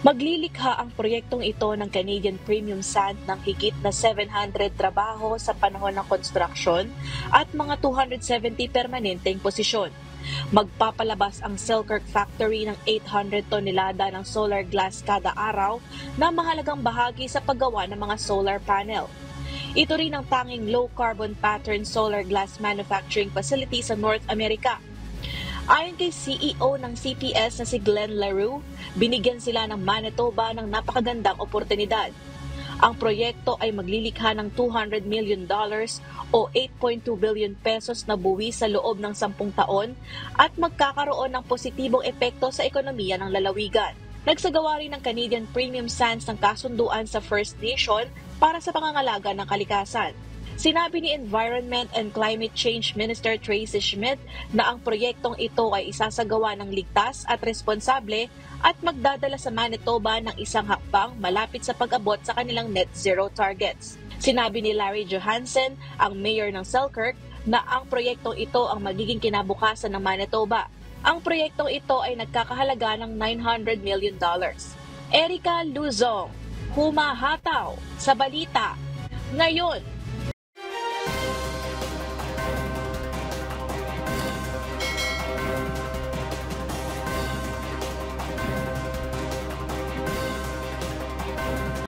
Maglilikha ang proyektong ito ng Canadian Premium Sand ng higit na 700 trabaho sa panahon ng construction at mga 270 permanenteng posisyon. Magpapalabas ang Selkirk Factory ng 800 tonelada ng solar glass kada araw na mahalagang bahagi sa paggawa ng mga solar panel. Ito rin ang tanging low-carbon pattern solar glass manufacturing facility sa North America. Ayon kay CEO ng CPS na si Glenn Leroux, binigyan sila ng Manitoba ng napakagandang oportunidad. Ang proyekto ay maglilikha ng $200 million o 8.2 billion pesos na buwi sa loob ng 10 taon at magkakaroon ng positibong epekto sa ekonomiya ng lalawigan. Nagsagawa rin ng Canadian Premium Sands ng kasunduan sa First Nation para sa pangangalaga ng kalikasan. Sinabi ni Environment and Climate Change Minister Tracy Schmidt na ang proyektong ito ay isasagawa ng ligtas at responsable at magdadala sa Manitoba ng isang hakbang malapit sa pag-abot sa kanilang net zero targets. Sinabi ni Larry Johansen, ang mayor ng Selkirk, na ang proyektong ito ang magiging kinabukasan ng Manitoba. Ang proyektong ito ay nagkakahalaga ng $900 million. Erica Luzong, humahataw sa balita ngayon.